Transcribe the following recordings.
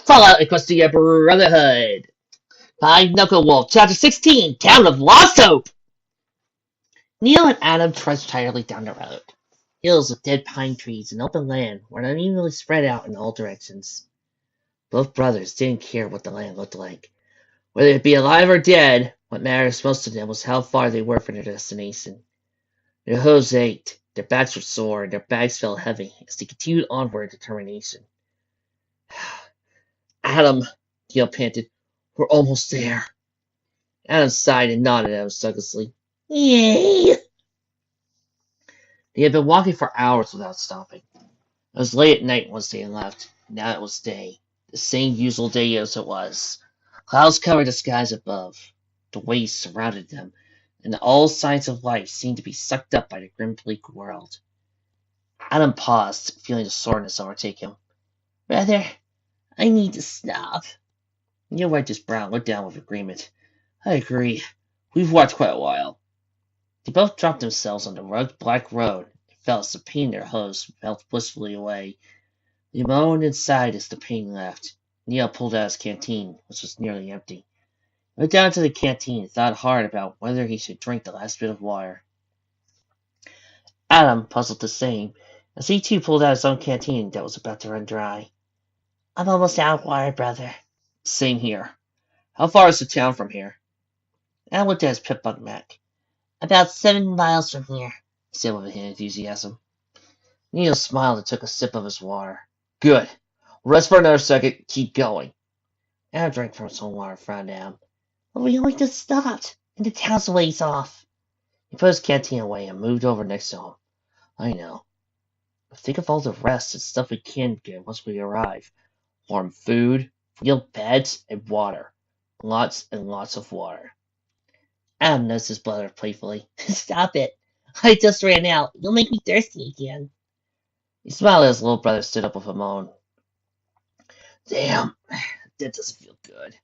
Fallout Equestria Brotherhood by Knuckle Wolf, Chapter 16, Town of Lost Hope. Neil and Adam trudged tiredly down the road. Hills with dead pine trees and open land were unevenly spread out in all directions. Both brothers didn't care what the land looked like. Whether it be alive or dead, what mattered most to them was how far they were from their destination. Their hooves ached, their backs were sore, and their bags felt heavy as they continued onward with determination. Adam, Neil panted, we're almost there. Adam sighed and nodded at him successfully. Yay! They had been walking for hours without stopping. It was late at night once they had left. Now it was day, the same usual day as it was. Clouds covered the skies above. The waves surrounded them, and all signs of life seemed to be sucked up by the grim, bleak world. Adam paused, feeling the soreness overtake him. Brother, I need to stop. Neil wiped his brow and looked down with agreement. I agree. We've walked quite a while. They both dropped themselves on the rugged black road and felt as the pain in their hooves melted blissfully away. They moaned and sighed as the pain left. Neil pulled out his canteen, which was nearly empty. He went down to the canteen and thought hard about whether he should drink the last bit of water. Adam puzzled the same, as he too pulled out his own canteen that was about to run dry. I'm almost out of water, brother. Same here. How far is the town from here? Adam looked at his pip-bug map. About 7 miles from here, he said with enthusiasm. Neil smiled and took a sip of his water. Good. Rest for another second. Keep going. Adam drank from his own water and frowned down. But we only just stopped, and the town's a ways off. He put his canteen away and moved over next to him. I know. But think of all the rest and stuff we can get once we arrive. Warm food, real beds, and water. Lots and lots of water. Adam nudged his brother playfully. Stop it. I just ran out. You'll make me thirsty again. He smiled as his little brother stood up with a moan. Damn, that doesn't feel good.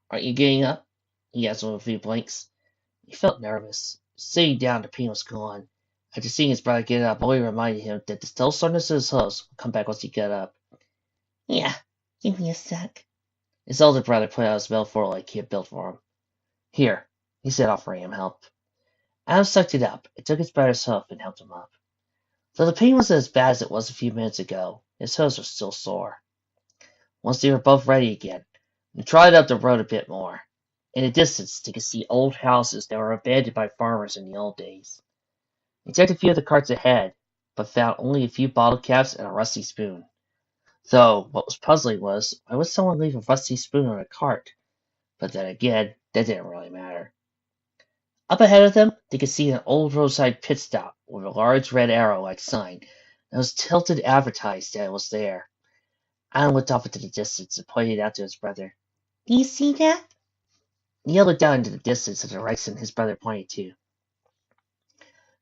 Aren't you getting up? He asked with a few blinks. He felt nervous. Sitting down, the pain was gone. After seeing his brother get up, Ollie reminded him that the still soreness in his hooves would come back once he got up. Yeah, give me a sec. His older brother put out his metaphor like he had built for him. Here, he said, offering him help. Adam sucked it up and took his brother's hoof and helped him up. Though the pain wasn't as bad as it was a few minutes ago, his hooves were still sore. Once they were both ready again, they trotted up the road a bit more. In the distance, they could see old houses that were abandoned by farmers in the old days. They checked a few of the carts ahead, but found only a few bottle caps and a rusty spoon. Though, what was puzzling was, why would someone leave a rusty spoon on a cart? But then again, that didn't really matter. Up ahead of them, they could see an old roadside pit stop with a large red arrow-like sign that was tilted advertised that it was there. Adam looked off into the distance and pointed out to his brother. Do you see that? Neil looked down into the distance at the direction his brother pointed to.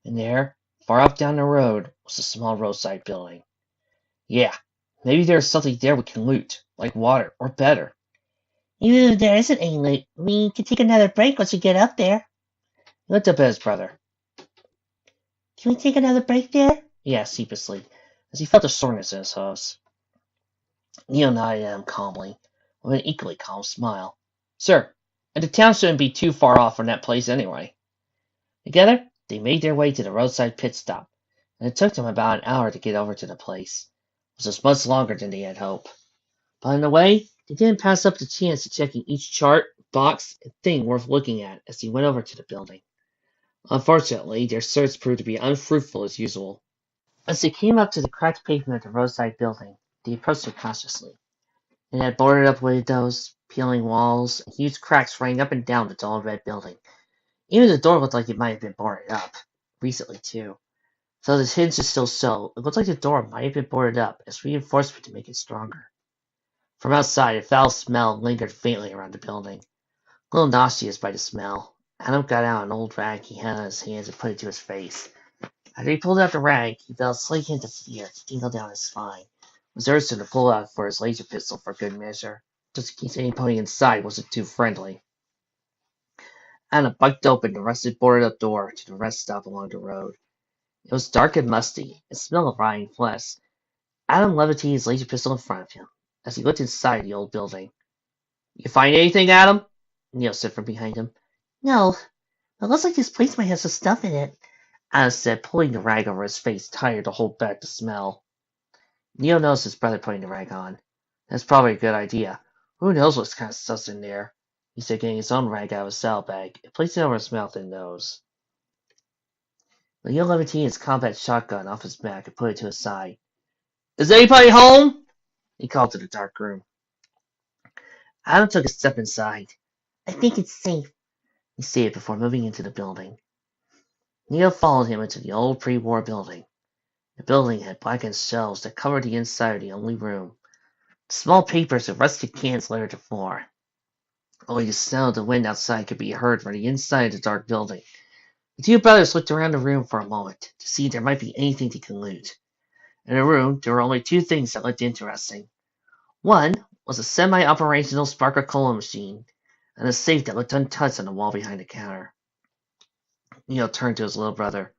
And there, far up down the road, was a small roadside building. Yeah, maybe there's something there we can loot, like water, or better. Even if there isn't any loot, we can take another break once we get up there. He looked up at his brother. Can we take another break there? He asked sheepishly, as he felt the soreness in his hooves. Neil nodded at him calmly, with an equally calm smile. Sir, and the town shouldn't be too far off from that place anyway. Together, they made their way to the roadside pit stop, and it took them about an hour to get over to the place. It was much longer than they had hoped. But on the way, they didn't pass up the chance of checking each chart, box, and thing worth looking at as they went over to the building. Unfortunately, their search proved to be unfruitful as usual. As they came up to the cracked pavement of the roadside building, they approached it cautiously. It had boarded up windows, peeling walls, and huge cracks running up and down the tall red building. Even the door looked like it might have been boarded up. Recently, too. Though the hinge is still so, it looked like the door might have been boarded up as reinforcement to make it stronger. From outside, a foul smell lingered faintly around the building. A little nauseous by the smell, Adam got out an old rag he had in his hands and put it to his face. After he pulled out the rag, he felt a slight hint of fear tingle down his spine. It was urgent to pull out for his laser pistol for good measure, just in case anybody inside wasn't too friendly. Adam bucked open the rusted boarded-up door to the rest stop along the road. It was dark and musty, and smelled of rotting flesh, Adam levitated his laser pistol in front of him as he looked inside the old building. You find anything, Adam? Neil said from behind him. No, it looks like this place might have some stuff in it. Adam said, pulling the rag over his face tighter to hold back the smell. Neil noticed his brother putting the rag on. That's probably a good idea. Who knows what kind of stuff's in there? He said, getting his own rag out of his saddlebag and placing it over his mouth and nose. Neil levitated his combat shotgun off his back and put it to his side. Is anybody home? He called to the dark room. Adam took a step inside. I think it's safe, he said before moving into the building. Neil followed him into the old pre-war building. The building had blackened shelves that covered the inside of the only room. Small papers and rusted cans littered the floor. Only the sound of the wind outside could be heard from the inside of the dark building. The two brothers looked around the room for a moment to see if there might be anything they could loot. In the room, there were only two things that looked interesting. One was a semi-operational sparkle cola machine, and a safe that looked untouched on the wall behind the counter. Neil turned to his little brother.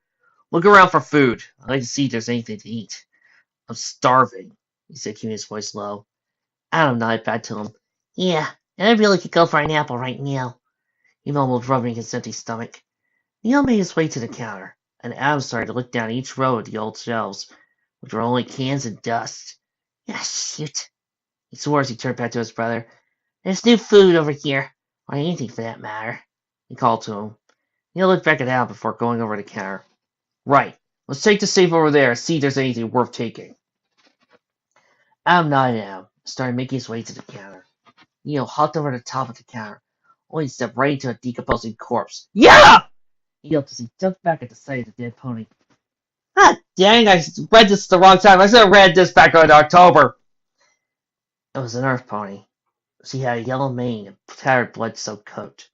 Look around for food. I'd like to see if there's anything to eat. I'm starving, he said, keeping his voice low. Adam nodded back to him. Yeah, and I really could go for an apple right now, he mumbled, rubbing his empty stomach. Neil made his way to the counter, and Adam started to look down each row of the old shelves, which were only cans and dust. Ah, shoot, he swore as he turned back to his brother. There's new food over here, or anything for that matter, he called to him. Neil looked back at Adam before going over to the counter. Right, let's take the safe over there and see if there's anything worth taking. Adam nodded at him and started making his way to the counter. Neil hopped over the top of the counter, only to step right into a decomposing corpse. Yeah! He yelped as he jumped back at the sight of the dead pony. Ah, dang, I read this the wrong time. I should have read this back in October. It was an earth pony. She had a yellow mane and tattered blood-soaked coat.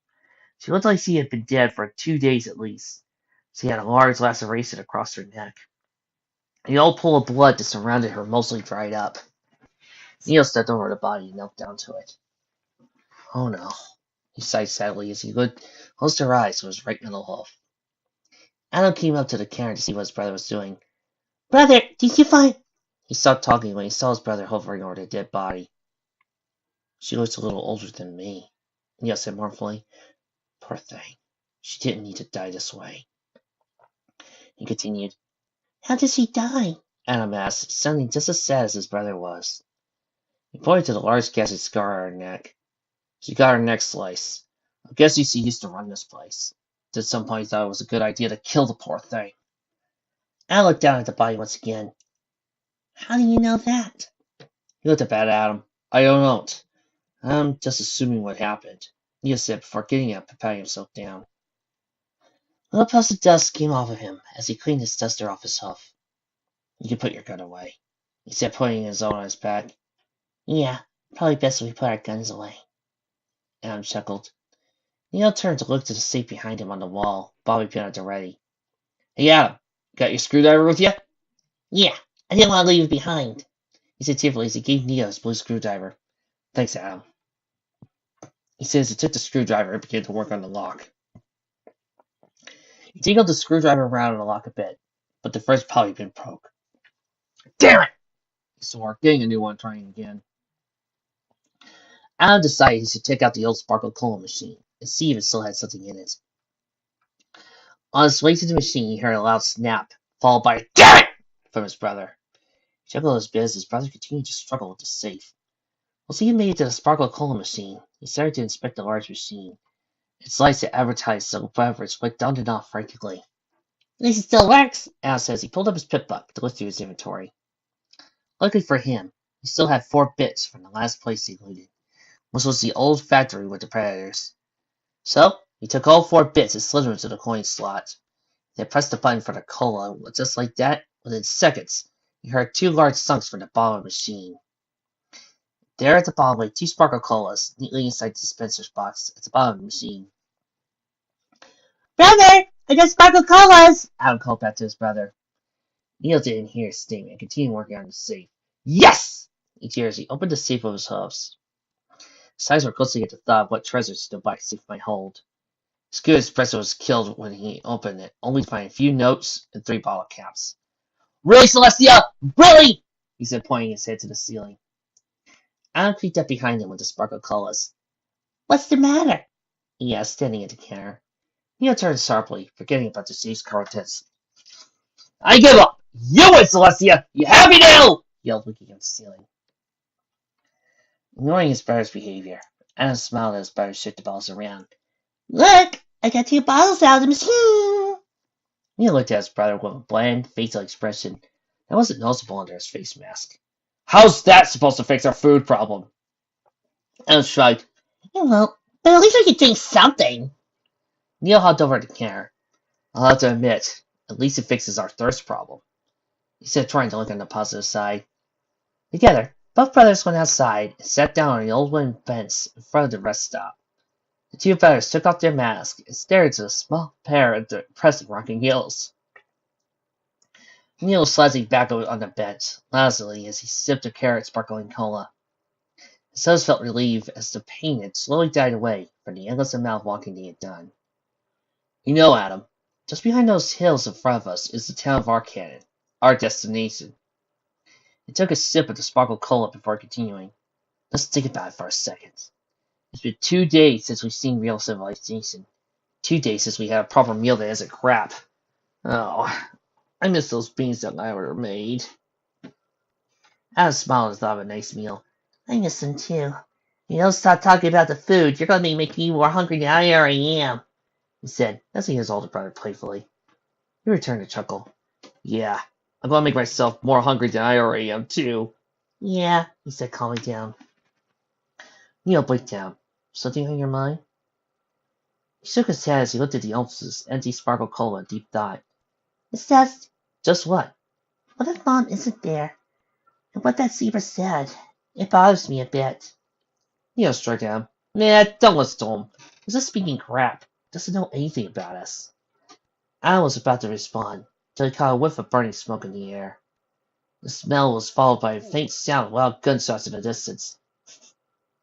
She looked like she had been dead for 2 days at least. She had a large laceration across her neck. The old pool of blood that surrounded her mostly dried up. Neil stepped over the body and knelt down to it. Oh no, he sighed sadly as he closed her eyes to his right middle hoof. Adam came up to the counter to see what his brother was doing. Brother, did you find... He stopped talking when he saw his brother hovering over the dead body. She looks a little older than me, Neil said mournfully. Poor thing. She didn't need to die this way. He continued. How did she die? Adam asked, sounding just as sad as his brother was. He pointed to the large ghastly scar on her neck. She got her neck sliced. I'm guessing she used to run this place. At some point he thought it was a good idea to kill the poor thing. I looked down at the body once again. How do you know that? He looked up at Adam. I don't know. I'm just assuming what happened, Neil said before getting up and patting himself down. A little puff of dust came off of him as he cleaned his duster off his hoof. You can put your gun away, he said, putting his own on his back. Yeah, probably best if we put our guns away. Adam chuckled. Neil turned to look to the safe behind him on the wall, Bobby pin at the ready. Hey Adam, got your screwdriver with you? Yeah, I didn't want to leave it behind, he said cheerfully as he gave Neil his blue screwdriver. Thanks, Adam, he said as he took the screwdriver and began to work on the lock. He jingled the screwdriver around in the lock a bit, but the first poly pin broke. Damn it! He swore, getting a new one, trying again. Adam decided he should take out the old sparkle cola machine and see if it still had something in it. On his way to the machine, he heard a loud snap, followed by a "Damn it!" from his brother. He chuckled his bit as his brother continued to struggle with the safe. Once he had made it to the sparkle cola machine, he started to inspect the large machine. Its lights that advertised the beverage blinked on and off frantically. At least it still works, Al says he pulled up his pip buck to look through his inventory. Luckily for him, he still had 4 bits from the last place he looted, which was the old factory with the predators. So, he took all 4 bits and slid them into the coin slot. Then pressed the button for the cola. Just like that, within seconds, he heard 2 large sunks from the bottom of the machine. There at the bottom lay 2 sparkle colas, neatly inside the dispenser's box at the bottom of the machine. Brother, I got sparkle colas! Adam called back to his brother. Neil didn't hear his statement and continued working on the safe. Yes! He cheered as he opened the safe with his hooves. His eyes were glistening at the thought of what treasures the box safe might hold. His good espresso was killed when he opened it, only to find a few notes and 3 bottle caps. Really, Celestia? Really? he said, pointing his head to the ceiling. Adam creeped up behind him with the sparkle colors. What's the matter? He asked, standing at the counter. Neo turned sharply, forgetting about the Chief's contents. I give up! You win, Celestia! You have me now! He yelled, looking at the ceiling. Ignoring his brother's behavior, Adam smiled as his brother shook the bottles around. Look, I got 2 bottles out of the machine. Neo looked at his brother with a bland, facial expression that wasn't noticeable under his face mask. How's that supposed to fix our food problem? Adam shrugged. It won't, but at least we can drink something. Neo hopped over to the counter. I'll have to admit, at least it fixes our thirst problem. He said, trying to look on the positive side. Together, both brothers went outside and sat down on the old wooden bench in front of the rest stop. The 2 brothers took off their masks and stared into a small pair of the impressive rocking heels. Neil was slouching back on the bench, lazily as he sipped a carrot sparkling cola. His toes felt relieved as the pain had slowly died away from the endless amount of walking they had done. You know, Adam, just behind those hills in front of us is the town of Arcannon, our destination. He took a sip of the sparkle cola before continuing. Let's think about it for a second. It's been 2 days since we've seen real civilization. 2 days since we had a proper meal that isn't crap. Oh, I miss those beans that I ordered made. Adam smiled and thought of a nice meal. I miss them too. You don't stop talking about the food. You're going to be making me more hungry than I already am, he said, as his older brother playfully. He returned a chuckle. Yeah, I'm going to make myself more hungry than I already am, too. Yeah, he said, calming down. Neil blinked down. Something on your mind? He shook his head as he looked at the almost empty sparkle cola in deep thought. It's just... Just what? What if Mom isn't there? And what that zebra said? It bothers me a bit. Neil struck down. Nah, don't listen to him. He's just speaking crap. Doesn't know anything about us. Alan was about to respond, till he caught a whiff of burning smoke in the air. The smell was followed by a faint sound of loud gunshots in the distance.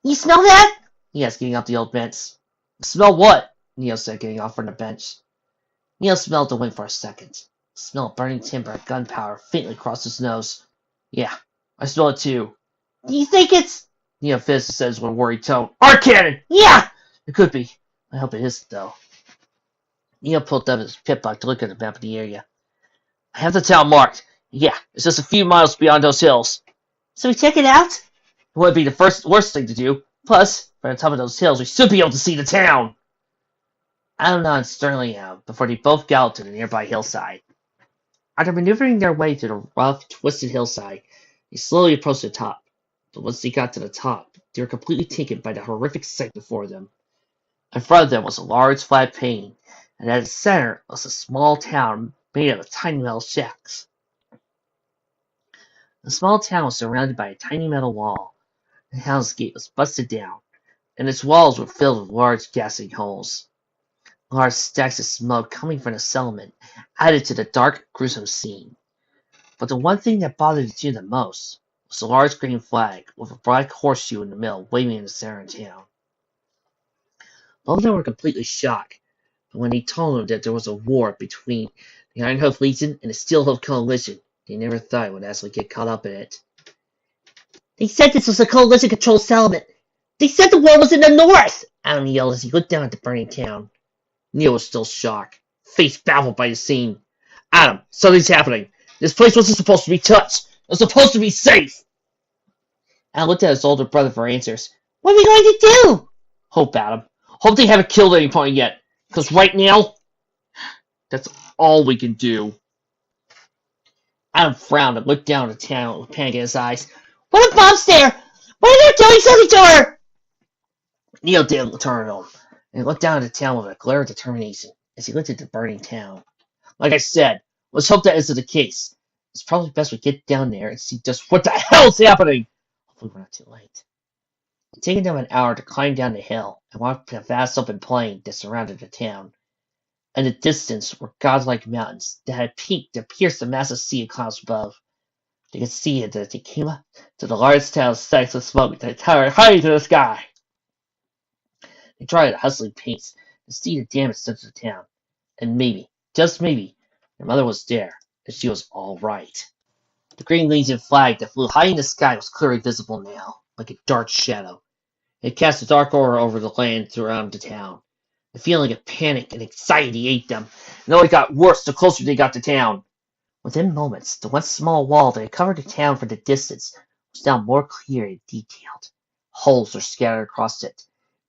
You smell that? He asked, getting off the old bench. Smell what? Neil said, getting off from the bench. Neil smelled the wind for a second. The smell of burning timber and gunpowder faintly crossed his nose. Yeah, I smell it too. Do you think it's... Neil Fizz says with a worried tone. Arcannon! Yeah! It could be. I hope it isn't, though. Neil pulled up his pit box to look at the map of the area. I have the town marked. Yeah, it's just a few miles beyond those hills. So we check it out? It would be the worst thing to do. Plus, from the top of those hills, we should be able to see the town. Adam nodded sternly out before they both galloped to the nearby hillside. After maneuvering their way through the rough, twisted hillside, they slowly approached the top. But once they got to the top, they were completely taken by the horrific sight before them. In front of them was a large, flat plain, and at its center was a small town made up of tiny metal shacks. The small town was surrounded by a tiny metal wall. The town's gate was busted down, and its walls were filled with large gassing holes. Large stacks of smoke coming from the settlement added to the dark, gruesome scene. But the one thing that bothered the two the most was a large green flag with a black horseshoe in the middle waving in the center of town. Both of them were completely shocked when he told them that there was a war between the Ironhoof Legion and the Steelhoof Coalition. They never thought it would actually get caught up in it. They said this was a coalition-controlled settlement. They said the war was in the north! Adam yelled as he looked down at the burning town. Neil was still shocked, face baffled by the scene. Adam, something's happening. This place wasn't supposed to be touched. It was supposed to be safe. Adam looked at his older brother for answers. What are we going to do? Hope, Adam. Hope they haven't killed anyone yet. Because right now, that's all we can do. Adam frowned and looked down at the town with panic in his eyes. What if Mom's there? What if they're doing something to her? Neil didn't turn on him, and looked down at the town with a glare of determination as he looked at the burning town. Like I said, let's hope that isn't the case. It's probably best we get down there and see just what the hell's happening. Hopefully we're not too late. It had taken them an hour to climb down the hill and walk the vast open plain that surrounded the town. In the distance were godlike mountains that had peaked to pierce the massive sea of clouds above. They could see it as they came up to the large town's stacks of smoke that towered high to the sky. They tried at a hustling pace to see the damage done to the town, and maybe, just maybe, their mother was there, and she was all right. The Green Legion flag that flew high in the sky was clearly visible now, like a dark shadow. It cast a dark aura over the land throughout the town. The feeling of panic and anxiety ate them, and it only got worse the closer they got to town. Within moments, the once small wall that had covered the town for the distance was now more clear and detailed. Holes were scattered across it,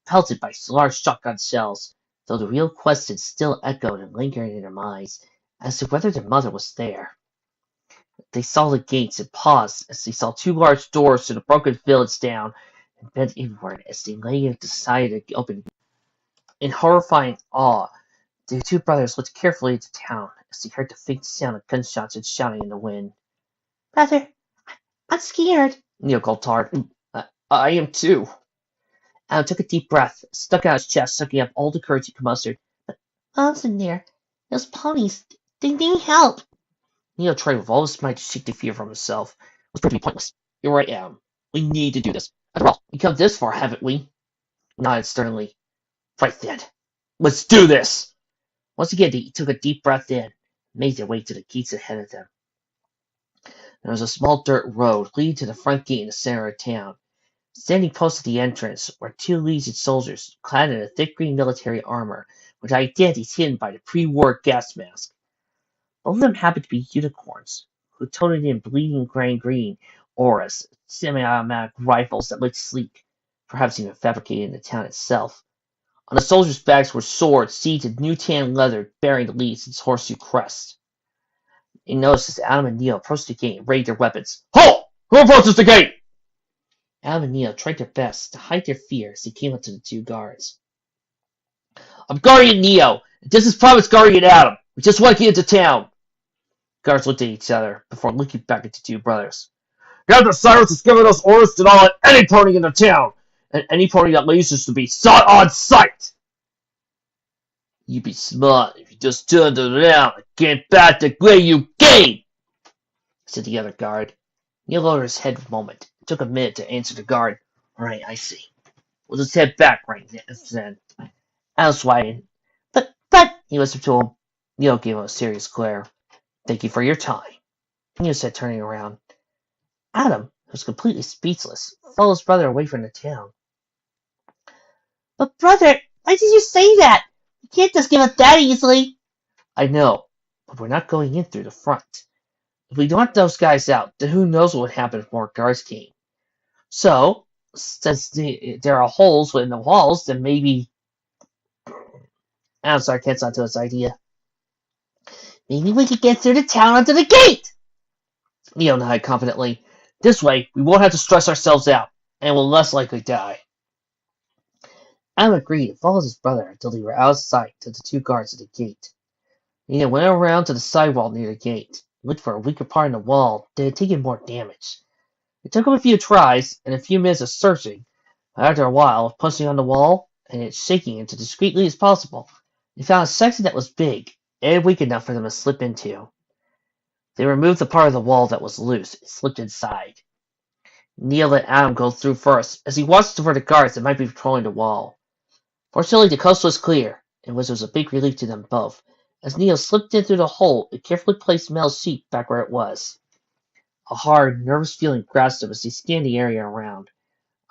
pelted by large shotgun shells, though the real question still echoed and lingered in their minds as to whether their mother was there. They saw the gates and paused as they saw two large doors to the broken village down and bent inward as they lay and decided to open. In horrifying awe, the two brothers looked carefully at the town as they heard the faint sound of gunshots and shouting in the wind. Brother, I'm scared. Neil called hard. I am too. Alan took a deep breath, stuck out his chest, sucking up all the courage he could muster. Mom's in there. Those ponies, they need help. Neil tried with all his might to shake the fear from himself. It was proved to be pointless. You're right, Adam. We need to do this. After all, we've come this far, haven't we? He nodded sternly. Right then. Let's do this! Once again, they took a deep breath in and made their way to the gates ahead of them. There was a small dirt road leading to the front gate in the center of town. Standing close to the entrance were two Legion soldiers, clad in a thick green military armor, with identities hidden by the pre-war gas mask. Both of them happened to be unicorns, who toted in bleeding green auras, semi-automatic rifles that looked sleek, perhaps even fabricated in the town itself. On the soldiers' backs were swords seated in new tan leather bearing the Legion's horseshoe crest. They noticed as Adam and Neil approached the gate and raised their weapons. Halt! Who approaches the gate? Adam and Neil tried their best to hide their fear as they came up to the two guards. I'm Guardian Neo, and this is Private Guardian Adam. We just want to get into town. Guards looked at each other before looking back at the two brothers. Captain Cyrus has given us orders to not let any pony into town, and any pony that leaves is to be shot on sight. You'd be smart if you just turned around and get back the way you came, said the other guard. Neil lowered his head for a moment. It took a minute to answer the guard. All right, I see. We'll just head back right then. Alice widened. But, he whispered to him. Neil gave him a serious glare. Thank you for your time, Neil said, turning around. Adam, who was completely speechless, followed his brother away from the town. But, brother, why did you say that? You can't just give up that easily. I know, but we're not going in through the front. If we don't let those guys out, then who knows what would happen if more guards came. So, since there are holes in the walls, then maybe... Adam started catching onto his idea. Maybe we could get through the town onto the gate! Neil nodded confidently. This way, we won't have to stress ourselves out, and we'll less likely die. Adam agreed and followed his brother until they were out of sight to the two guards at the gate. Neil went around to the sidewall near the gate, looked for a weaker part in the wall that had taken more damage. It took him a few tries and a few minutes of searching, but after a while of punching on the wall and it shaking it as discreetly as possible, they found a section that was big and weak enough for them to slip into. They removed the part of the wall that was loose and slipped inside. Neil let Adam go through first, as he watched for the guards that might be patrolling the wall. Fortunately, the coast was clear, and which was a big relief to them both, as Neil slipped in through the hole and carefully placed Mel's sheet back where it was. A hard, nervous feeling grasped him as he scanned the area around.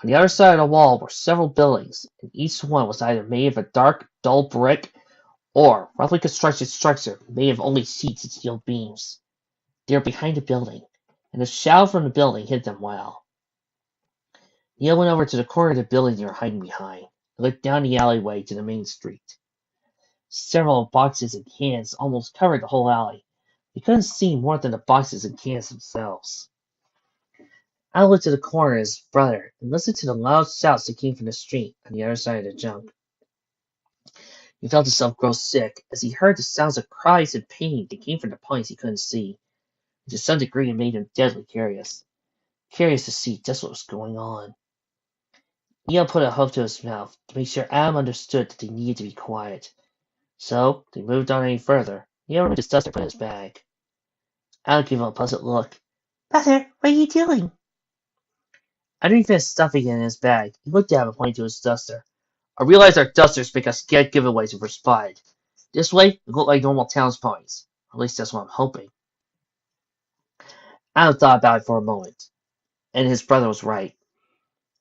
On the other side of the wall were several buildings, and each one was either made of a dark, dull brick or roughly constructed structure made of only sheets and steel beams. They were behind a building, and the shadow from the building hid them well. Neil went over to the corner of the building they were hiding behind, and looked down the alleyway to the main street. Several boxes and cans almost covered the whole alley. He couldn't see more than the boxes and cans themselves. I looked at the corner of his brother and listened to the loud shouts that came from the street on the other side of the junk. He felt himself grow sick as he heard the sounds of cries and pain that came from the points he couldn't see, which to some degree made him deadly curious. Curious to see just what was going on. Neil put a hoof to his mouth to make sure Adam understood that they needed to be quiet. So, they moved on any further. Neil removed his duster and put it in his bag. Adam gave him a puzzled look. Brother, what are you doing? After he finished stuffing it in his bag, he looked at him and pointed to his duster. I realize our dusters make us get giveaways if we're spotted. This way, we look like normal town's ponies. At least that's what I'm hoping. Adam thought about it for a moment, and his brother was right.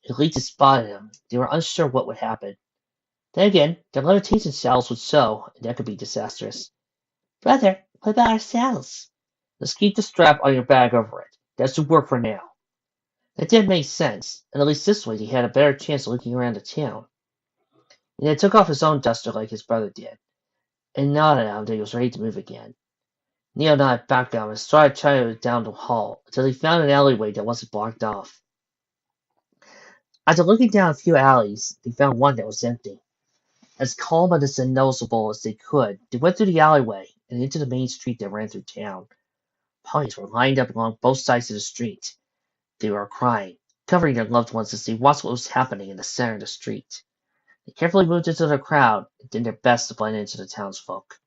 If Leeds had spotted him, they were unsure what would happen. Then again, their levitation saddles would show, and that could be disastrous. Brother, what about our saddles? Let's keep the strap on your back over it. That should work for now. That did make sense, and at least this way he had a better chance of looking around the town. And then took off his own duster like his brother did, and nodded at him that he was ready to move again. Neo nodded back down and started trying down the hall until he found an alleyway that wasn't blocked off. After looking down a few alleys, they found one that was empty. As calm and as unnoticeable as they could, they went through the alleyway and into the main street that ran through town. Ponies were lined up along both sides of the street. They were crying, covering their loved ones as they watched what was happening in the center of the street. They carefully moved into the crowd and did their best to blend into the townsfolk.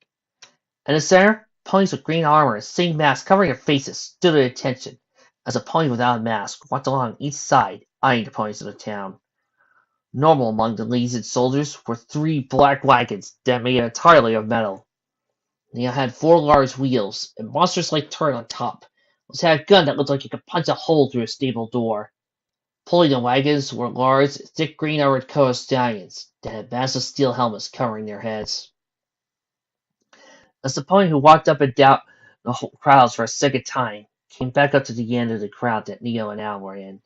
In the center, ponies with green armor and singing masks covering their faces stood at attention as a pony without a mask walked along each side, eyeing the ponies of the town. Normal among the Legion soldiers were 3 black wagons that made entirely of metal. They had 4 large wheels and monstrous-like turret on top, which had a gun that looked like it could punch a hole through a stable door. Pulling the wagons were large, thick green-armored coat stallions that had massive steel helmets covering their heads. As the pony who walked up and down the crowds for a second time came back up to the end of the crowd that Neo and Al were in,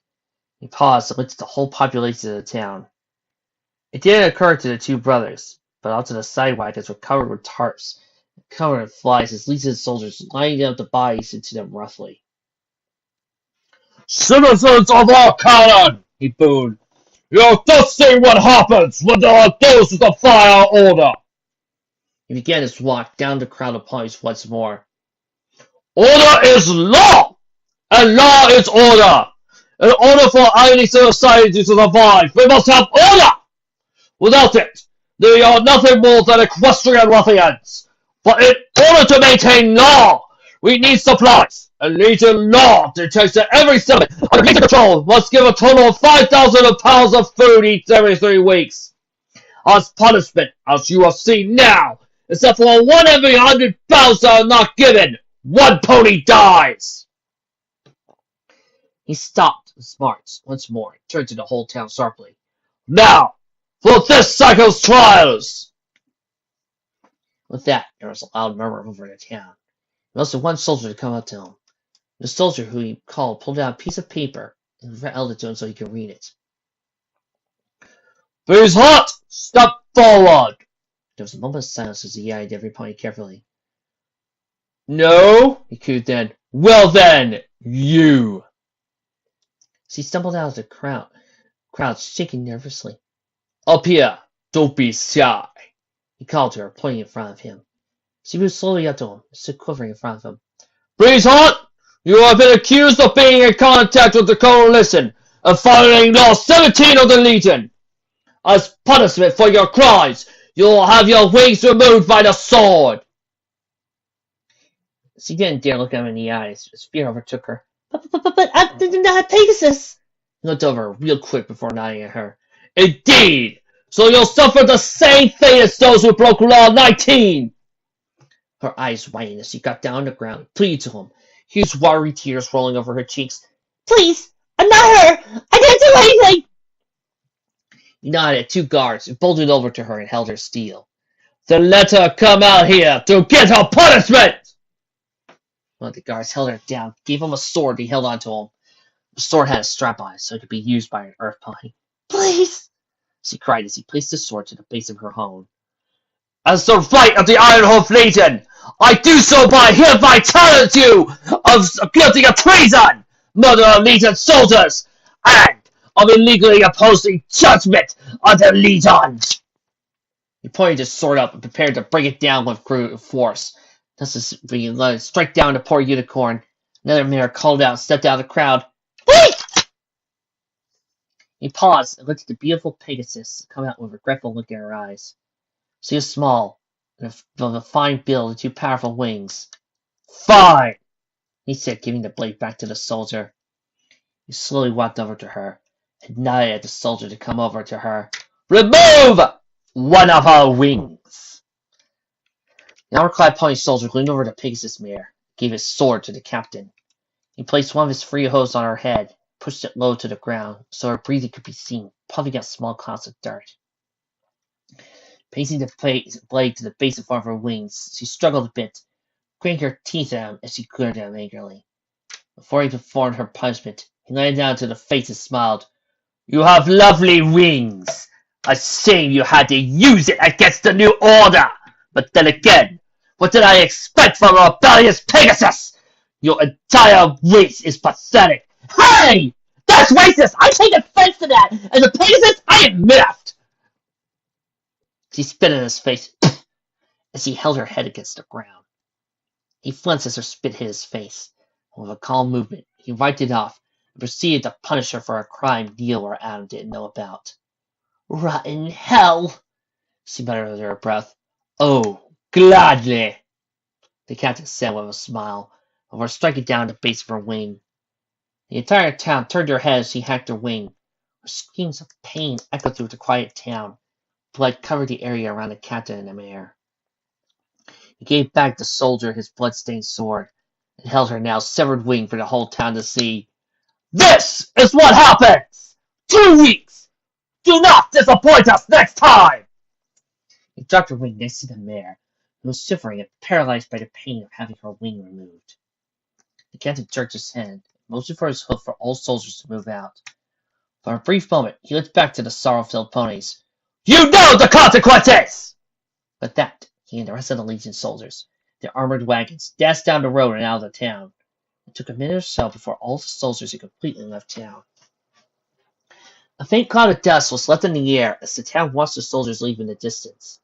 he paused and looked at the whole population of the town. It didn't occur to the 2 brothers, but out to the side wagons were covered with tarps, covered in flies as Legion soldiers lined up the bodies into them roughly. "Citizens of our cannon," he boomed, "you have just seen what happens when there are those who defy our order." He began his walk down the crowd of ponies once more. "Order is law, and law is order. In order for any society to survive, we must have order. Without it, they are nothing more than equestrian ruffians. But in order to maintain law, we need supplies. And Legion law dictates that every settlement under Legion control must give a total of 5,000 pounds of food each every 3 weeks. As punishment, as you have seen now, except for 1 every 100 pounds that are not given, 1 pony dies." He stopped his march once more and turned to the whole town sharply. "Now, for this cycle's trials!" With that, there was a loud murmur over the town. There was one soldier to come up to him. The soldier who he called pulled out a piece of paper and held it to him so he could read it. "Please halt! Step forward!" There was a moment of silence as he eyed every pony carefully. "No?" he cooed then. "Well then, you!" As he stumbled out of the crowd shaking nervously. "Up here! Don't be shy!" He called to her, pointing in front of him. She moved slowly up to him, stood quivering in front of him. "Please halt! You have been accused of being in contact with the Coalition and violating Law 17 of the Legion. As punishment for your crimes, you will have your wings removed by the sword." She didn't dare look him in the eyes, as fear overtook her. But I did not have Pegasus. He looked over real quick before nodding at her. "Indeed! So you'll suffer the same fate as those who broke Law 19! Her eyes widened as she got down on the ground and pleaded to him, huge watery tears rolling over her cheeks. "Please, I'm not her! I didn't do anything!" He nodded at 2 guards and bolted over to her and held her steel. "Then let her come out here to get her punishment!" One of the guards held her down, gave him a sword he held onto him. The sword had a strap on it so it could be used by an earth pony. "Please!" she cried as he placed the sword to the base of her own. "As the right of the Ironhoof Legion, I do so by hereby challenge you of guilty of treason, murder of Legion soldiers, and of illegally opposing judgment of the Legion." He pointed his sword up and prepared to bring it down with force. Just as he let it strike down the poor unicorn, another mare called out and stepped out of the crowd. "Wait!" He paused and looked at the beautiful Pegasus come out with a regretful look in her eyes. She was small, and of a fine build and 2 powerful wings. "Fine," he said, giving the blade back to the soldier. He slowly walked over to her and nodded at the soldier to come over to her. "Remove 1 of her wings." The armor-clad pony soldier leaned over to Pegasus mare, gave his sword to the captain. He placed one of his free hose on her head, pushed it low to the ground so her breathing could be seen, puffing out small clouds of dirt. Pacing the blade to the base of one of her wings, she struggled a bit, gritting her teeth at him as she glared at him angrily. Before he performed her punishment, he lay down to the face and smiled. You have lovely wings. A shame you had to use it against the new order. But then again, what did I expect from a rebellious Pegasus? Your entire race is pathetic. Hey! That's racist! I take offense to that! As a Pegasus, I am miffed! She spit in his face as he held her head against the ground. He flinched as her spit hit his face. With a calm movement, he wiped it off and proceeded to punish her for a crime Neil or Adam didn't know about. Rotten hell! She muttered under her breath. Oh, gladly! The captain said with a smile, before striking down the base of her wing. The entire town turned her head as she hacked her wing. Her screams of pain echoed through the quiet town. Blood covered the area around the captain and the mayor. He gave back the soldier his blood-stained sword, and held her now severed wing for the whole town to see. This is what happens! 2 weeks! Do not disappoint us next time! He dropped her wing next to the mare, who was shivering and paralyzed by the pain of having her wing removed. The captain jerked his head, motioned for his hoof for all soldiers to move out. For a brief moment, he looked back to the sorrow-filled ponies. You know the consequences! With that, he and the rest of the Legion soldiers, their armored wagons, dashed down the road and out of the town. It took a minute or so before all the soldiers had completely left town. A faint cloud of dust was left in the air as the town watched the soldiers leave in the distance.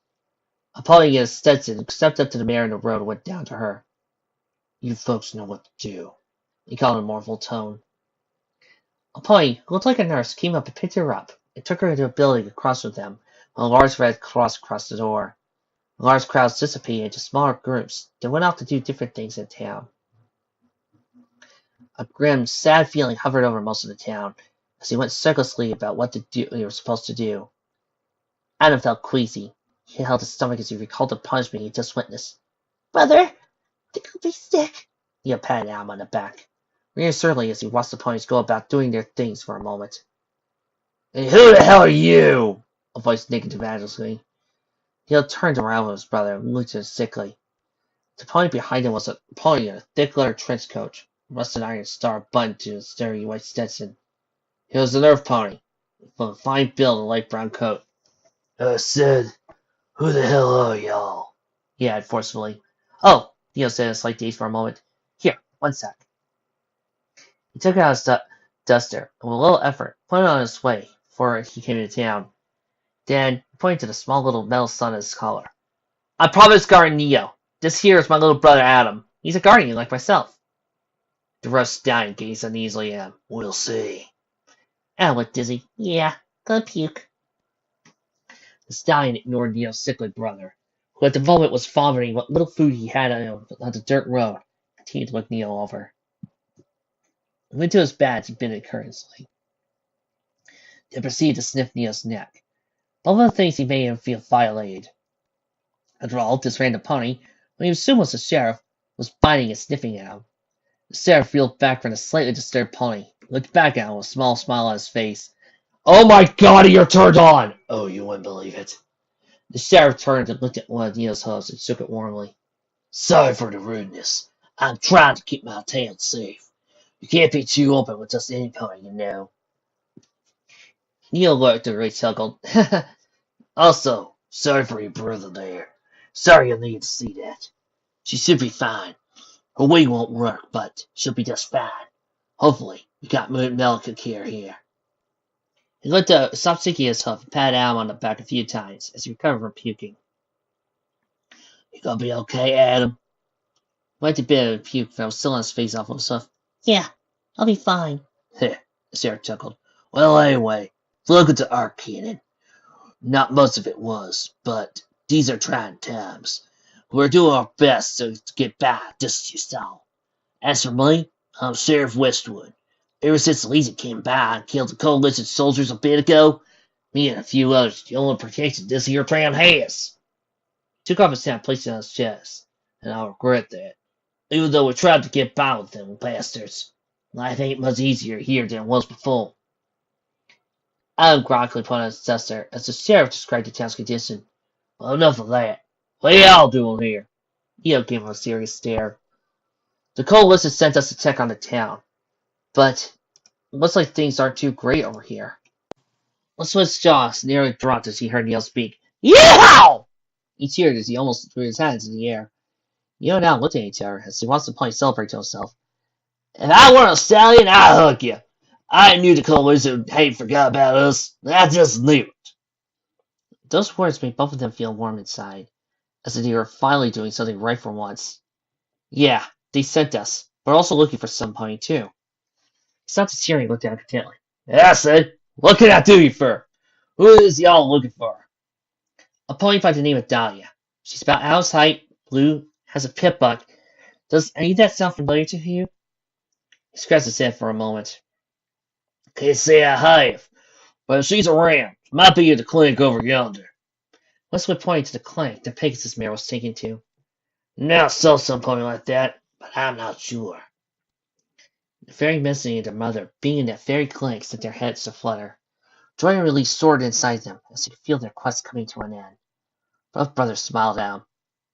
Apollo and Stetson stepped up to the mare in the road and went down to her. You folks know what to do, he called in a mournful tone. Apollo, who looked like a nurse, came up and picked her up and took her into a building across with them, while a large red cross across the door. Large crowds dissipated into smaller groups that went off to do different things in town. A grim, sad feeling hovered over most of the town as he went circuitously about what they were supposed to do. Adam felt queasy. He held his stomach as he recalled the punishment he had just witnessed. Brother, think I'll be sick. Neil patted Adam on the back, reassuringly as he watched the ponies go about doing their things for a moment. And who the hell are you? A voice nicked evangelously. Neil turned around with his brother and looked at him sickly. The pony behind him was a pony in a thick leather trench coat, rusted iron star buttoned to his dirty white Stetson. He was an earth pony, with a fine build and light brown coat. I said, who the hell are y'all? He added forcefully. Oh, Neil said in a slight daze for a moment. Here, 1 sec. He took out his duster, and with a little effort, put it on his way before he came into town. Then, he pointed to the small little metal sun on his collar. I'm Providence Guardian Neo. This here is my little brother Adam. He's a guardian like myself. The rough stallion gazed uneasily at him. We'll see. Adam looked dizzy. Yeah, go puke. The stallion ignored Neo's sickly brother, who at the moment was vomiting what little food he had on the dirt road, and continued to look Neo over. He went to his badge and bit it courteously. Then proceeded to sniff Neo's neck. Both of the things he made him feel violated. After all, this random pony, when he assumed was the sheriff, was biting and sniffing at him. The sheriff reeled back from the slightly disturbed pony, looked back at him with a small smile on his face. Oh my God, you're turned on! Oh, you wouldn't believe it. The sheriff turned and looked at one of Neo's hooves and shook it warmly. Sorry for the rudeness. I'm trying to keep my town safe. You can't be too open with just any pony, you know. Neo looked and chuckled. Also, sorry for your brother there. Sorry you'll need to see that. She should be fine. Her wing won't work, but she'll be just fine. Hopefully, we got medical care here. He looked up, stopped shaking his hoof, and patted Adam on the back a few times as he recovered from puking. You gonna be okay, Adam? Wiped a bit of the puke that was still on his face off of his hoof. Yeah, I'll be fine. Heh, the sheriff chuckled. Well, anyway, look at the arc cannon. Not much of it was, but these are trying times. We're doing our best to get by just as you saw. As for me, I'm Sheriff Westwood. Ever since the Legion came by and killed the coalition soldiers a bit ago, me and a few others the only protection this here town has. He took off his hat and placed it on his chest, and I regret that. Even though we tried to get by with them bastards. Life ain't much easier here than it was before. Adam groggily put on his duster as the sheriff described the town's condition. Well, enough of that. What are y'all doing here? Neo gave him a serious stare. The coalition sent us to check on the town, but it looks like things aren't too great over here. Swift's jaws nearly dropped as he heard Neil speak. Yeehaw! He cheered as he almost threw his hands in the air. Neo and Al looked at each other as he watched the plane celebrate to himself. If I were a stallion, I'd hug you. I knew the coalition hadn't forgot about us. I just knew it. Those words made both of them feel warm inside, as if they were finally doing something right for once. Yeah, they sent us, but also looking for some pony too. He stopped his cheering and looked down contentedly. That's it. What can I do you for? Who is y'all looking for? A pony by the name of Dahlia. She's about Al's height, blue, has a pit buck. Does any of that sound familiar to you? He scratched his head for a moment. Can't say I have, but if she's around, might be at the clinic over yonder. Westwood pointed to the clinic that Pegasus mare was taken to. Now sell some pony like that, but I'm not sure. The fairy messenger and their mother, being in that very clinic, sent their heads to flutter. Joy and relief soared inside them as they could feel their quest coming to an end. Both brothers smiled at him.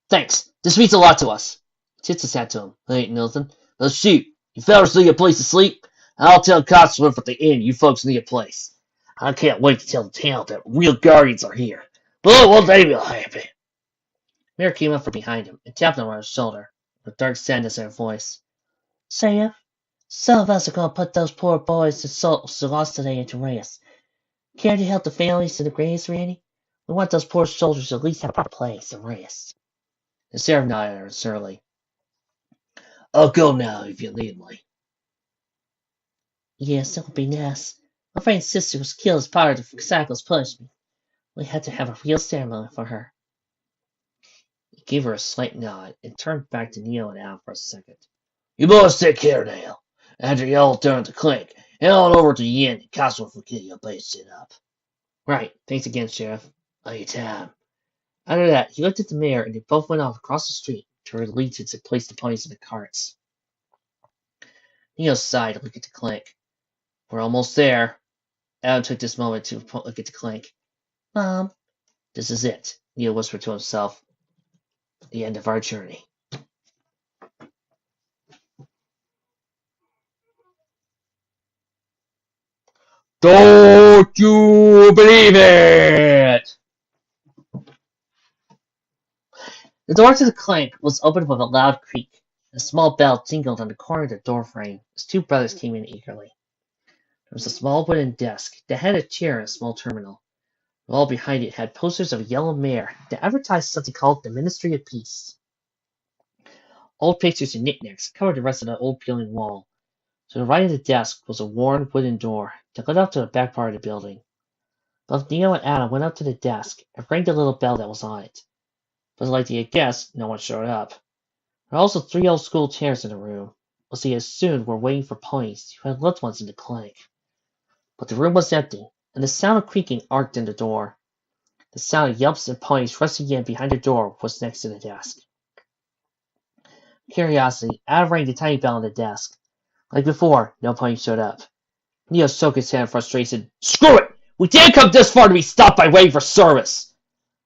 Thanks, this means a lot to us. He tipped his hat to him. Ain't nothing. Let's shoot. You fellas need a place to sleep? I'll tell Cotsworth at the inn you folks need a place. I can't wait to tell the town that real guardians are here. But won't they be happy? Mary came up from behind him and tapped him on his shoulder, with dark sadness in her voice. Sheriff, some of us are going to put those poor boys that lost today into rest. Care to help the families in the graves, Randy? We want those poor soldiers to at least have a place and rest. The sheriff nodded at her surly. I'll go now if you need me. Yes, that would be nice. My friend's sister was killed as part of the cycle's punishment. We had to have a real ceremony for her. He gave her a slight nod and turned back to Neil and Al for a second. You boys take care now. After y'all turn to clinic, head on over to the inn and Cotsworth will get your place set up. Right. Thanks again, Sheriff. Anytime. After that, he looked at the mare and they both went off across the street to where the legions had placed the ponies in the carts. Neil sighed and looked at the clinic. We're almost there. Adam took this moment to look at the clinic. Mom, this is it, Neil whispered to himself. The end of our journey. Don't you believe it? The door to the clinic was opened with a loud creak. A small bell jingled on the corner of the doorframe as two brothers came in eagerly. There was a small wooden desk that had a chair and a small terminal. The wall behind it had posters of a yellow mare that advertised something called the Ministry of Peace. Old pictures and knickknacks covered the rest of the old peeling wall. To the right of the desk was a worn wooden door that led up to the back part of the building. Both Neo and Adam went up to the desk and rang the little bell that was on it. But like they had guessed, no one showed up. There were also 3 old school chairs in the room, which they assumed were waiting for ponies who had loved ones in the clinic. But the room was empty, and the sound of creaking arced in the door. The sound of yelps and ponies rushing in behind the door was next to the desk. Curiosity, Adam rang the tiny bell on the desk. Like before, no pony showed up. Neo shook his head in frustration. Screw it! We didn't come this far to be stopped by waiting for service!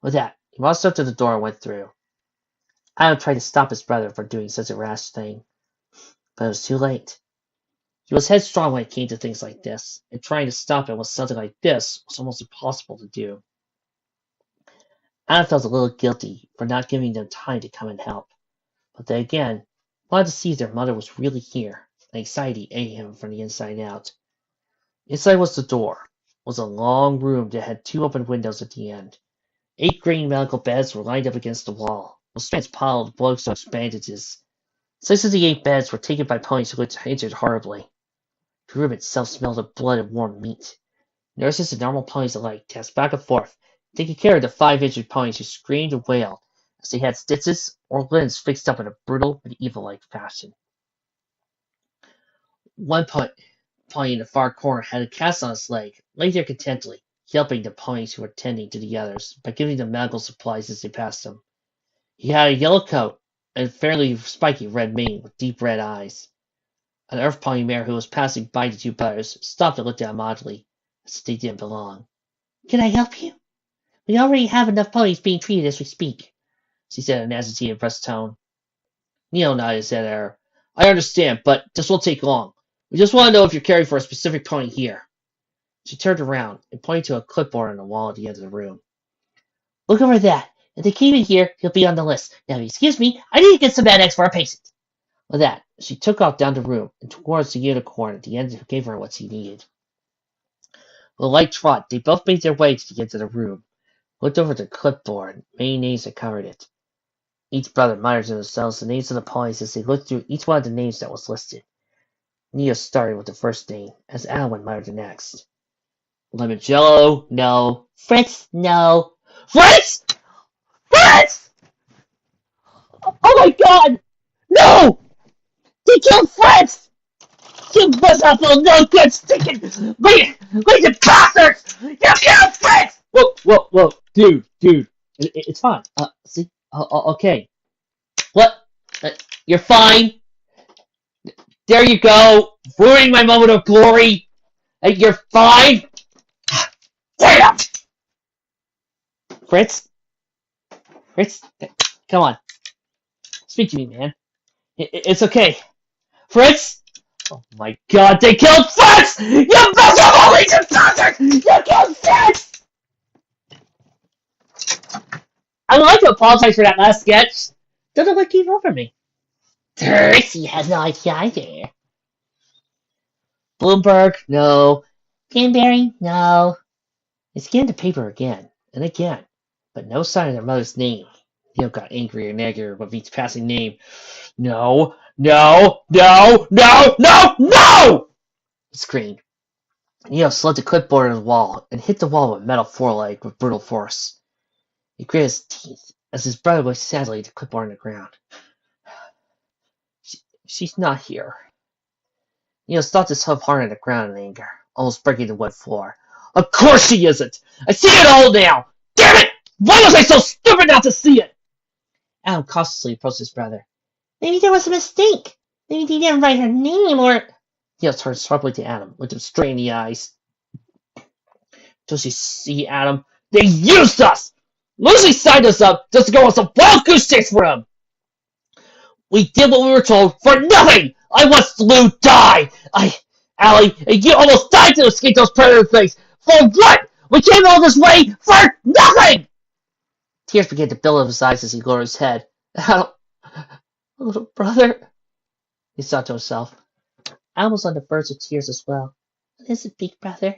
With that, he walked up to the door and went through. Adam tried to stop his brother from doing such a rash thing, but it was too late. He was headstrong when it came to things like this, and trying to stop him with something like this was almost impossible to do. Adam felt a little guilty for not giving them time to come and help, but then again, wanted to see if their mother was really here, and anxiety ate him from the inside out. Inside was the door. It was a long room that had 2 open windows at the end. 8 green medical beds were lined up against the wall, with strands piled with blood-soaked bandages. 6 of the 8 beds were taken by ponies who looked injured horribly. The room itself smelled of blood and warm meat. Nurses and normal ponies alike danced back and forth, taking care of the 5 injured ponies who screamed and wailed as they had stitches or limbs fixed up in a brutal and evil-like fashion. One pony in the far corner had a cast on its leg, lay there contentedly, helping the ponies who were tending to the others by giving them medical supplies as they passed them. He had a yellow coat and fairly spiky red mane with deep red eyes. An Earth Pony mare who was passing by the two brothers stopped and looked at them oddly, as if they didn't belong. Can I help you? We already have enough ponies being treated as we speak, she said in an agitated, impressed tone. Neil nodded his head at her. I understand, but this won't take long. We just want to know if you're caring for a specific pony here. She turned around and pointed to a clipboard on the wall at the end of the room. Look over that. If they came in here, he'll be on the list. Now, excuse me, I need to get some X for a patient. With that, she took off down the room and towards the unicorn at the end and gave her what she needed. With a light trot, they both made their way to the end of the room, looked over the clipboard, many names that covered it. Each brother muttered to themselves the names of the ponies as they looked through each one of the names that was listed. Neo started with the first name, as Alan muttered the next. Lemoncello, no. Fritz, no. Fritz! Fritz! Oh my god! No! They killed Fritz! You miserable, no good, stinking, lazy bastards! You killed Fritz! Whoa, dude, it's fine. See, okay. What? You're fine. There you go, ruining my moment of glory. You're fine. Damn! Fritz, come on. Speak to me, man. It's okay. Fritz! Oh my god, they killed Fritz! You miserable Legion bastard! You killed Fritz! I would like to apologize for that last sketch. Don't know what came over me. Trixie has no idea either. Bloomberg, no. Canberry, no. They scanned the paper again and again, but no sign of their mother's name. Neil got angrier and angrier with each passing name. No! He screamed. Neil slid the clipboard on the wall and hit the wall with a metal foreleg with brutal force. He gritted his teeth as his brother looked sadly at the clipboard on the ground. She's not here. Neil stopped his hoof hard on the ground in anger, almost breaking the wood floor. Of course she isn't! I see it all now! Damn it! Why was I so stupid not to see it? Adam cautiously approached his brother. Maybe there was a mistake. Maybe they didn't write her name, or... Neil turned sharply to Adam, looked him straight in the eyes. Don't you see, Adam? They used us! Lucy signed us up just to go on some wild goose chase for him! We did what we were told for nothing! I watched Lou die! Allie, you almost died to escape those predator things! For what? We came all this way for nothing! Tears began to build up his eyes as he lowered his head. Adam, little brother, he thought to himself. Adam was on the verge of tears as well. What is it, big brother?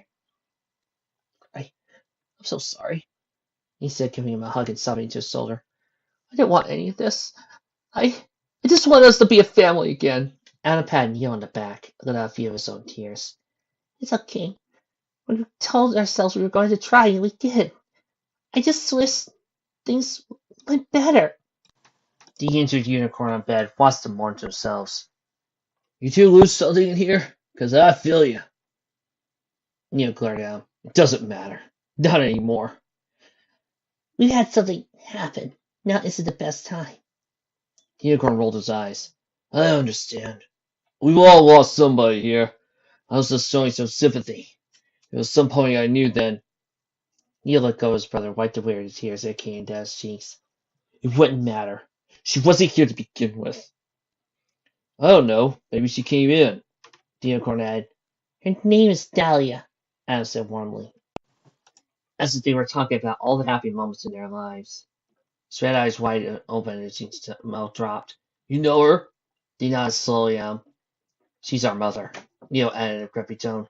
I'm so sorry, he said, giving him a hug and sobbing into his shoulder. I didn't want any of this. I just wanted us to be a family again. Adam patted Neil on the back, let out a few of his own tears. It's okay. We told ourselves we were going to try, and we did. I just wish things went better. The injured unicorn on bed watched them mourn to themselves. You two lose something in here? 'Cause I feel you. Neil glared at him. It doesn't matter. Not anymore. We've had something happen. Now isn't the best time. The unicorn rolled his eyes. I understand. We've all lost somebody here. I was just showing some sympathy. It was some point I knew then. Neil let go of his brother, wiped away the tears that came down his cheeks. It wouldn't matter. She wasn't here to begin with. I don't know. Maybe she came in. The unicorn added. Her name is Dahlia, Adam said warmly, as if they were talking about all the happy moments in their lives. His red eyes wide open and his mouth dropped. You know her? They nodded slowly at him. She's our mother, Neil added in a grumpy tone.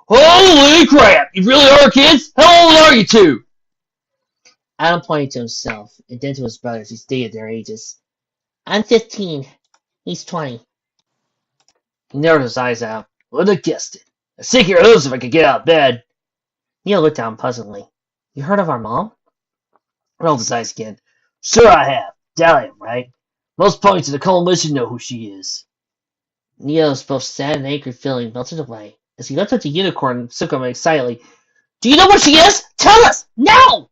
Holy crap! You really are kids? How old are you two? Adam pointed to himself and then to his brothers. He stated their ages. I'm 15. He's 20. He narrowed his eyes out. Would have guessed it. I'd stick your hooves if I could get out of bed. Neil looked down puzzlingly. You heard of our mom? Rolled his eyes again. Sure I have. Dahlia, right? Most ponies in the coalition know who she is. Neil's both sad and angry feeling melted away as he looked at the unicorn and shook him excitedly. Do you know where she is? Tell us! Now!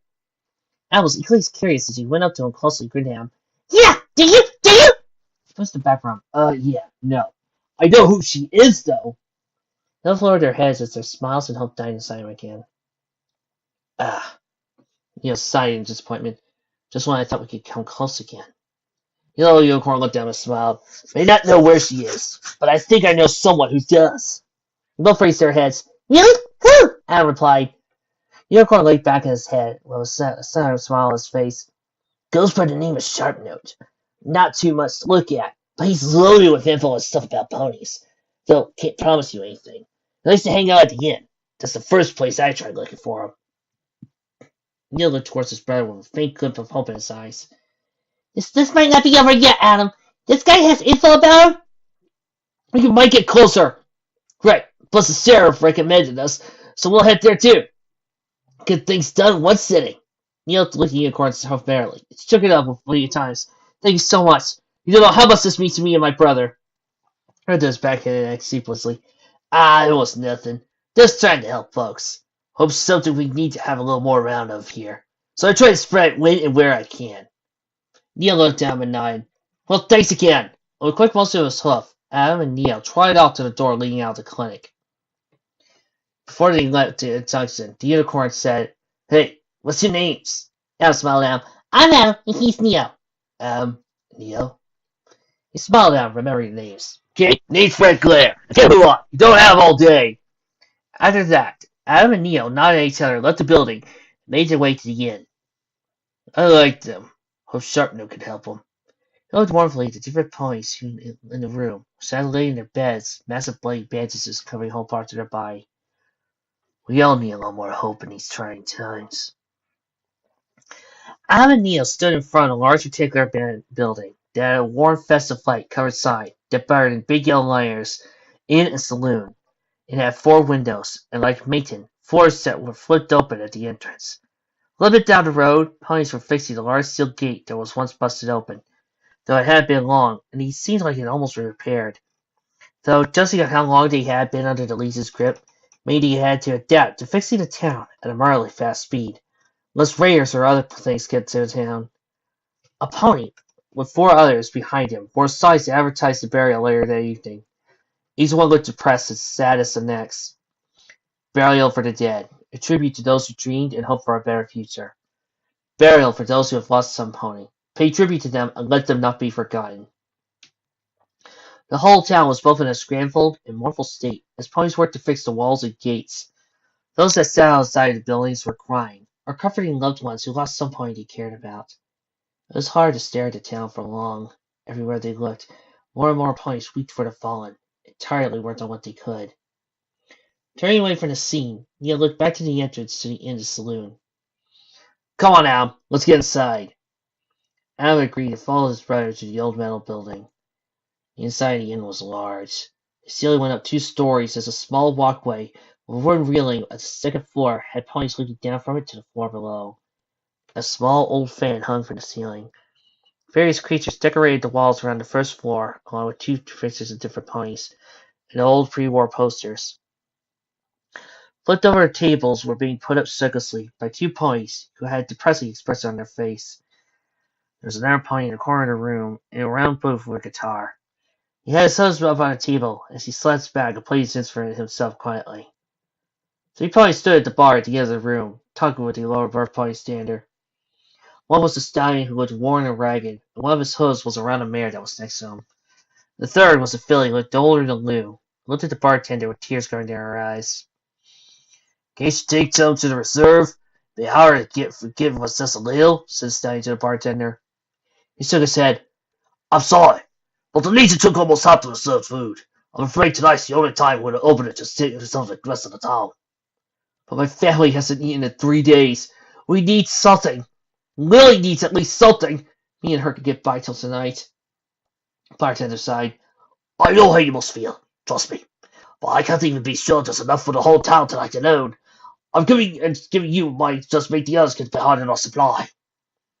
Al was equally as curious as he went up to him closely, grinning at him. Yeah! Do you? He goes to the background. Yeah, no. I know who she is, though. They'll lower their heads as their smiles and hope died inside them again. Ah, sighed in disappointment. Just when I thought we could come close again. Unicorn looked down and smiled. May not know where she is, but I think I know someone who does. Both raised their heads. Really? Who? Adam replied. Unicorn laid back his head with a silent smile on his face. Goes by the name of Sharpnote. Not too much to look at, but he's loaded with info and stuff about ponies. Though, can't promise you anything. He likes to hang out at the inn. That's the first place I tried looking for him. Neil looked towards his brother with a faint glint of hope in his eyes. This might not be over yet, Adam. This guy has info about him? We might get closer. Great. Plus the sheriff recommended us, so we'll head there too. Get things done in one sitting. Neil looked at Unicorn merrily. It shook it up a few times. Thank you so much. You don't know how much this means to me and my brother. Arthur's backhanded sleeplessly. It was nothing. Just trying to help folks. Hope something we need to have a little more around of here. So I try to spread when and where I can. Neil looked down and nodded. Well, thanks again. With a quick motion of his hoof, Adam and Neil trotted out to the door leading out of the clinic. Before they left the junction, the Unicorn said, Hey, what's your names? Adam smiled at him. I'm Adam, and he's Neo. Neo? He smiled at him, remembering the names. Okay, name's Fred Glare. Okay, move on. You don't have all day. After that, Adam and Neo nodded at each other, left the building, and made their way to the inn. I liked them. Hope Sharpnote could help them. He looked mournfully at the different ponies in the room, sadly laying in their beds, massive bloody bandages covering whole parts of their body. We all need a little more hope in these trying times. Adam and Neo stood in front of a large rectangular building that had a worn festive light covered side that buried in big yellow layers in a saloon. It had 4 windows, and like Mayton, 4 that were flipped open at the entrance. A little bit down the road, ponies were fixing the large steel gate that was once busted open, though it hadn't been long, and it seemed like it almost was repaired. Though, judging on how long they had been under the lease's grip, maybe it had to adapt to fixing the town at a moderately fast speed, lest raiders or other things get to the town. A pony, with 4 others behind him, wore signs to advertise the burial later that evening. Each one looked depressed and sad as the next. Burial for the dead, a tribute to those who dreamed and hoped for a better future. Burial for those who have lost some pony. Pay tribute to them and let them not be forgotten. The whole town was both in a scrambled and mournful state as ponies worked to fix the walls and gates. Those that sat outside the buildings were crying, or comforting loved ones who lost some pony they cared about. It was hard to stare at the town for long. Everywhere they looked, more and more ponies wept for the fallen, entirely worked on what they could. Turning away from the scene, Neil looked back to the entrance to the inn's saloon. Come on, Adam. Let's get inside. Adam agreed and followed his brother to the old metal building. The inside of the inn was large. The ceiling went up 2 stories as a small walkway with a wooden railing at the second floor had ponies looking down from it to the floor below. A small old fan hung from the ceiling. Various creatures decorated the walls around the first floor, along with 2 pictures of different ponies and old pre-war posters. Flipped over tables were being put up circulously by 2 ponies who had depressing expressions on their face. There was another pony in the corner of the room, in a round booth with a guitar. He had his husband up on a table as he slouched back and played his instrument himself quietly. 3 ponies stood at the bar at the end of the room, talking with the lower berth pony stander. One was a stallion who looked worn and ragged, and one of his hooves was around a mare that was next to him. The third was a filly who looked older than Lou, who looked at the bartender with tears going down her eyes. Can't you take some to the reserve? Be hard to get forgiven us just a little, said the stallion to the bartender. He shook his head. I'm sorry, but the Legion took almost half the reserved food. I'm afraid tonight's the only time we're going to open it to take ourselves like the rest of the town. But my family hasn't eaten in 3 days. We need something. Lily needs at least something. Me and her could get by till tonight. Bartender sighed. I know how you must feel, trust me. But I can't even be sure there's enough for the whole town tonight alone. I'm giving you mine just make the others get behind in our supply.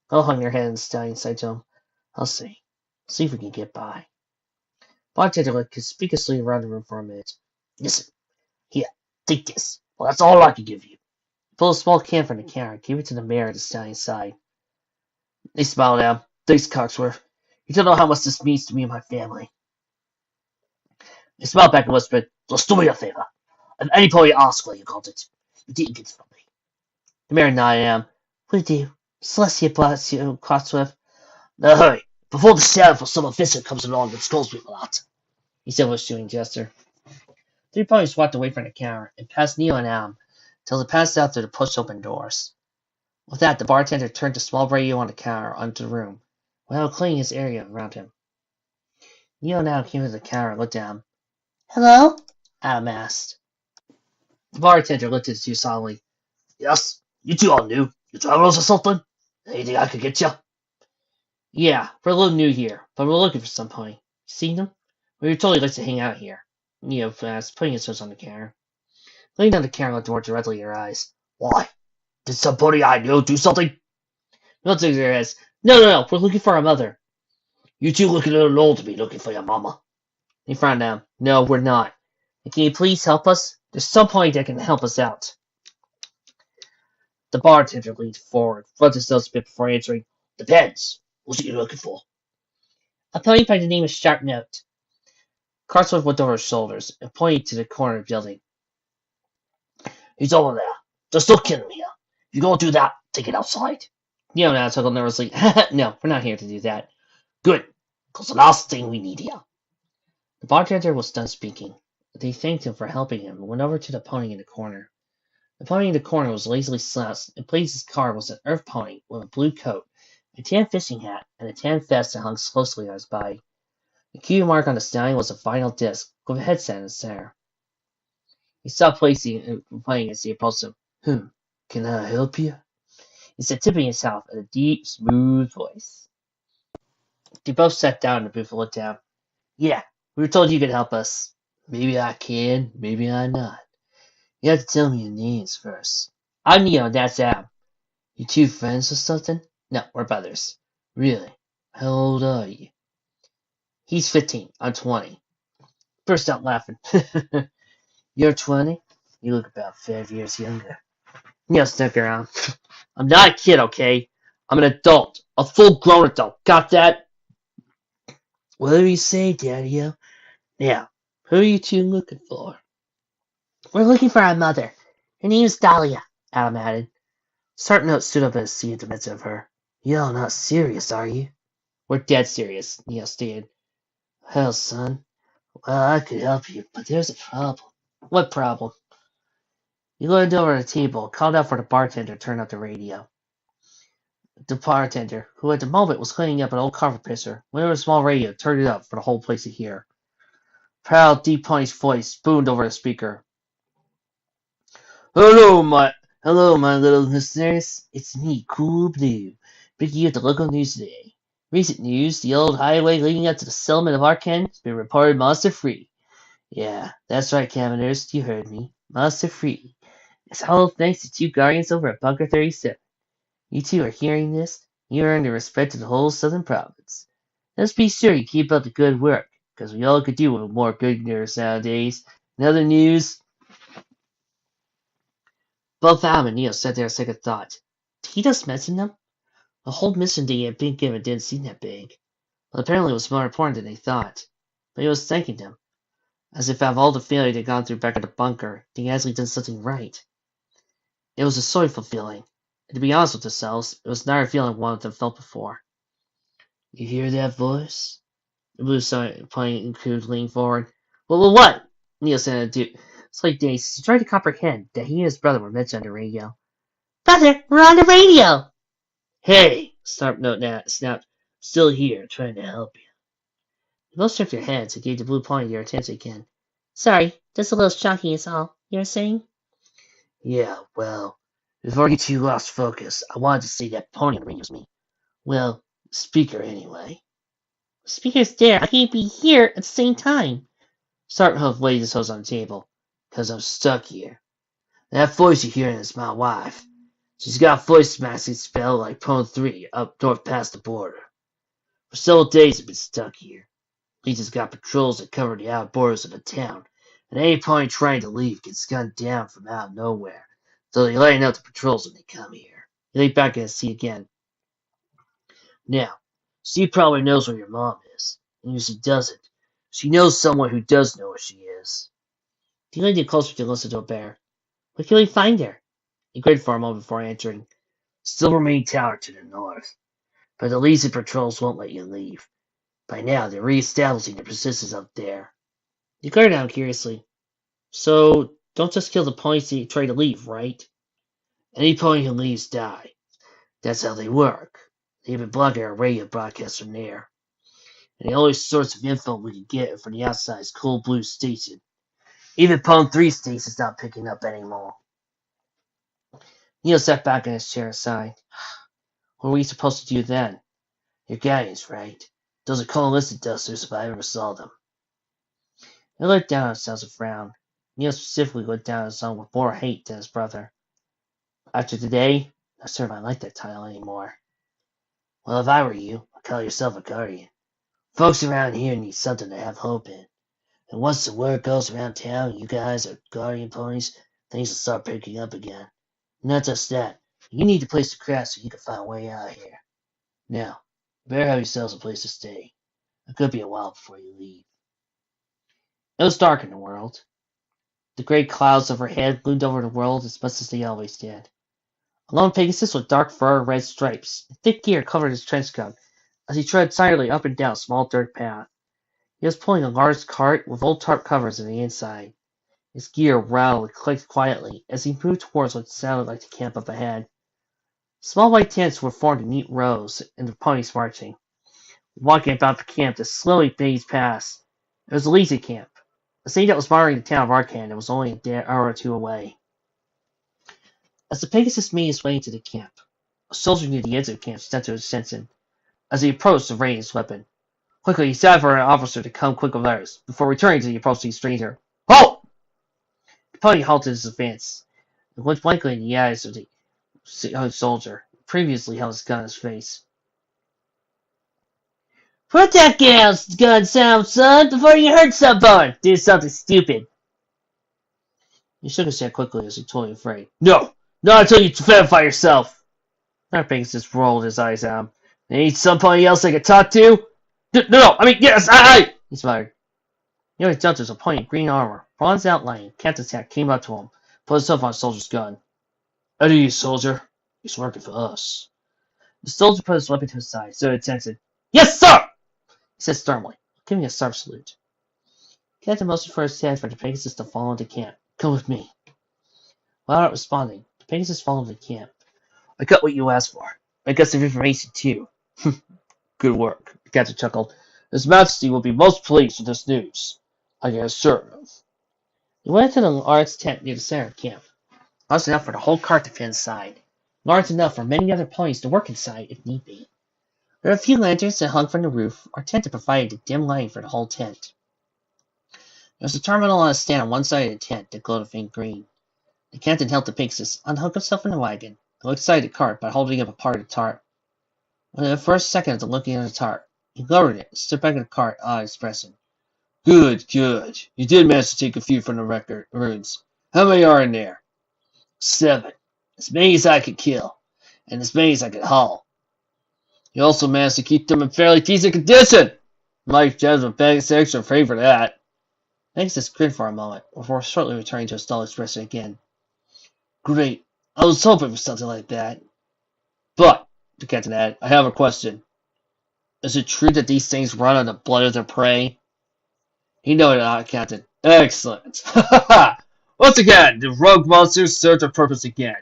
They'll hung their head and the stallion said to him, I'll see. See if we can get by. Bartender looked conspicuously around the room for a minute. Listen, here, take this. Well, that's all I can give you. He pulled a small can from the counter and gave it to the mare at the stallion's side. They smiled at him. Thanks, Cogsworth. You don't know how much this means to me and my family. He smiled back and whispered, "Just do me a favor. If any pony asks what you called it, you didn't get it from me." The mayor nodded. "We do. Celestia bless you, Cotsworth." "Now hurry, before the sheriff or some official comes along and scolds people out," he said with a shooing gesture. Three ponies walked away from the counter and past Neil and Adam till they passed out through the push-open doors. With that, the bartender turned the small radio on the counter onto the room, while cleaning his area around him. Neil now came to the counter and looked at him. "Hello?" Adam asked. The bartender looked at the two solemnly. "Yes, you two are new. You travelers or something? Anything I could get you?" "Yeah, we're a little new here, but we're looking for some pony. You seen them? We were told he likes to hang out here," Neil asked, putting his foot on the counter. Laying down the counter looked more directly at her eyes. "Why? Did somebody I know do something?" Neil took her head. No, we're looking for our mother." "You two look a little old to be looking for your mama." He frowned down. "No, we're not. And can you please help us? There's some pony that can help us out." The bartender leaned forward, rubbed his nose a bit before answering. "Depends. What's it you looking for?" "A pony by the name of Sharpnote." Carswell looked over his shoulders and pointed to the corner of the building. "He's over there. Just don't kill him here. If you're going to do that, take it outside." Neo now chuckled nervously. "No, we're not here to do that." "Good, because the last thing we need here." The bartender was done speaking. They thanked him for helping him and went over to the pony in the corner. The pony in the corner was lazily slouched, and placed his car was an earth pony with a blue coat, a tan fishing hat, and a tan vest that hung closely on his body. The key mark on the stallion was a vinyl disc with a headset in the center. He stopped playing as he approached him. Can I help you?" He said, tipping himself in a deep, smooth voice. They both sat down in the booth and looked down. "Yeah, we were told you could help us." "Maybe I can, maybe I'm not. You have to tell me your names first." "I'm Neo, and that's Adam." "You two friends or something?" "No, we're brothers." "Really? How old are you?" "He's 15. I'm 20. Burst out laughing. "You're 20? You look about 5 years younger." Neo snuck around. "I'm not a kid, okay? I'm an adult. A full-grown adult. Got that?" "Whatever you say, Daddy-o. Now, who are you two looking for?" "We're looking for our mother. Her name's Dahlia," Adam added. Sartnote stood up in his seat in the midst of her. "You're not serious, are you?" "We're dead serious," Neo stated. "Well, son, I could help you, but there's a problem." "What problem?" He leaned over the table and called out for the bartender to turn up the radio. The bartender, who at the moment was cleaning up an old coffee pitcher, went over the small radio and turned it up for the whole place to hear. Proud, deep pony's voice boomed over the speaker. Hello, my little listeners. It's me, Cool Blue, bringing you the local news today. Recent news: the old highway leading up to the settlement of Arkan has been reported monster-free. Yeah, that's right, Caminers. You heard me. Monster-free. It's all thanks to two guardians over at Bunker 37. You two are hearing this. You earn the respect of the whole southern province. Let's be sure you keep up the good work, because we all could do with more good news nowadays. In other news, both Adam and Neil sat there a second thought. Did he just mention them? The whole mission they had been given didn't seem that big. Well, apparently it was more important than they thought. But he was thanking them, as if out of all the failure they'd gone through back at the bunker, they had actually done something right. It was a joyful feeling. And to be honest with themselves, it was not a feeling one of them felt before. You hear that voice? The blue playing crew leaned forward. Well, what? Neil said, it's like Daisy. He tried to comprehend that he and his brother were mentioned on the radio. Brother, we're on the radio! Hey! Snapped. Still here, trying to help you. They both shook their heads and gave the blue pony their attention again. Sorry, just a little shocking is all. You were saying? Yeah, well, before you two lost focus, I wanted to say that pony on the radio was me. Well, speaker anyway. Speaker's there. I can't be here at the same time. Sartnov laid his hose on the table. 'Cause I'm stuck here. That voice you're hearing is my wife. She's got a voice masking spell like Pone 3 up north past the border. For several days I've been stuck here. Legion's got patrols that cover the outer borders of the town, and any pony trying to leave gets gunned down from out of nowhere, so they lighten up the patrols when they come here. He lay back in his seat again. Now, Steve probably knows where your mom is, and if she doesn't, She knows someone who does know where she is. He leaned in closer to listen to a bear. Where can we find her? He grinned for a moment before answering. Silvermane Tower to the north. But the Legion patrols won't let you leave. By now, they're re-establishing their positions up there. He glared at him curiously. So, don't just kill the ponies to try to leave, right? Any pony who leaves die. That's how they work. They've been blocking our radio broadcasts from there. And the only source of info we can get from the outside is Cold Blue Station. Even Pone 3 Station's not picking up anymore. Neil sat back in his chair and sighed. What were we supposed to do then? Your guardians, right? Those are coalition dusters if I ever saw them. He looked down at himself and frowned. Neil specifically looked down at his son with more hate than his brother. After today, not sure if I like that title anymore. Well, if I were you, I'd call yourself a guardian. Folks around here need something to have hope in. And once the word goes around town, you guys are guardian ponies, things will start picking up again. And not just that, you need a place to crash so you can find a way out of here. Now, you better have yourselves a place to stay. It could be a while before you leave. It was dark in the world. The great clouds overhead loomed over the world as much as they always did. A lone Pegasus with dark fur and red stripes and thick gear covered his trench coat as he tread silently up and down a small dirt path. He was pulling a large cart with old tarp covers on the inside. His gear rattled and clicked quietly as he moved towards what sounded like the camp up ahead. Small white tents were formed in neat rows, and the ponies marching. Walking about the camp that slowly phased past. It was a Legion camp, a city that was monitoring the town of Arcan and was only an hour or two away. As the Pegasus made his way into the camp, a soldier near the edge of the camp stepped to his attention. As he approached to raise his weapon, quickly he shouted for an officer to come quick with others, before returning to the approaching stranger. Halt! The pony halted his advance, and looked blankly in the eyes of the soldier, who previously held his gun in his face. Put that gun down, son, before you hurt someone. Do something stupid. He shook his head quickly as he told him afraid. No, not until you verify yourself. Our Pegasus rolled his eyes at him. There ain't somebody else I can talk to? No, I mean, yes, He smiled. Near his jumped was a pony in green armor, bronze outline. Captain's hat came up to him, put himself on the soldier's gun. At ease, soldier. He's working for us. The soldier put his weapon to his side, stood attention. Yes, sir! He said sternly, giving a sharp salute. Captain motioned for his head for the Pegasus to follow into camp. Come with me. Without responding, the Pegasus followed the camp. I got what you asked for. I got some information, too. Good work, the captain chuckled. His Majesty will be most pleased with this news. I can assure him. He went into the large tent near the center of camp. Large enough for the whole cart to fit inside. Large enough for many other ponies to work inside if need be. There were a few lanterns that hung from the roof, or tent that provided a dim light for the whole tent. There was a terminal on a stand on one side of the tent that glowed a faint green. The captain helped the Pegasus unhook himself from the wagon and looked inside the cart by holding up a part of the tarp. Within the first second of looking at the tarp, he lowered it and stood back in the cart, eyes expressing. Good. You did manage to take a few from the record runes. How many are in there? 7. As many as I could kill, and as many as I could haul. You also managed to keep them in fairly decent condition. Mike Jasmine Pegasus extra afraid for that. Pegasus grinned for a moment, before shortly returning to his dull expression again. Great. I was hoping for something like that. But, the captain added, I have a question. Is it true that these things run on the blood of their prey? He nodded, Captain. Excellent. Once again, the rogue monsters serve their purpose again.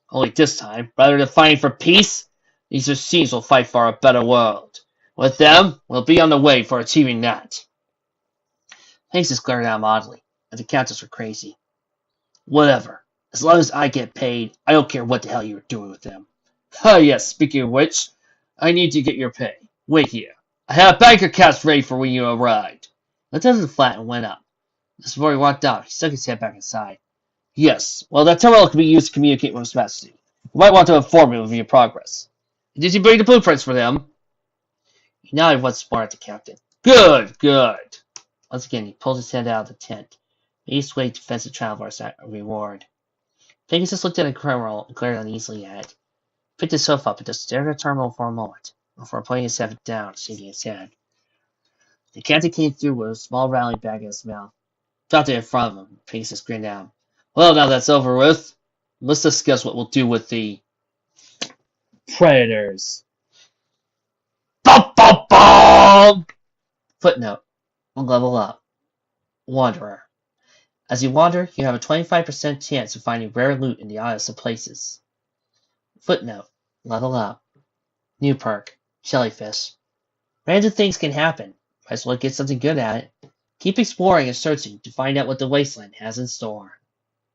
Only this time, rather than fighting for peace, these machines will fight for a better world. With them, we'll be on the way for achieving that. Pegasus glared at him oddly, and the captains were crazy. Whatever. As long as I get paid, I don't care what the hell you're doing with them. Ah, yes, speaking of which, I need to get your pay. Wait here. I have a banker cash ready for when you arrived. He looked under the flat and went up. Just before he walked out, he stuck his head back inside. Yes, well, that terminal can be used to communicate with His Majesty. You might want to inform me of your progress. Did you bring the blueprints for them? He nodded once more at the captain. Good. Once again, he pulled his head out of the tent, made his way to fence the traveler as a reward. Pegasus looked at the criminal and glared uneasily at it. Picked himself up and just stared at the terminal for a moment, before putting his head down, shaking his head. The captain came through with a small rally bag in his mouth, dropped it in front of him, Pegasus grinned at him. Well, now that's over with, let's discuss what we'll do with the predators. Bum, bum, bum! Footnote. Level up. Wanderer. As you wander, you have a 25% chance of finding rare loot in the oddest of places. Footnote. Level up. New perk. Jellyfish. Random things can happen. Might as well get something good at it. Keep exploring and searching to find out what the wasteland has in store.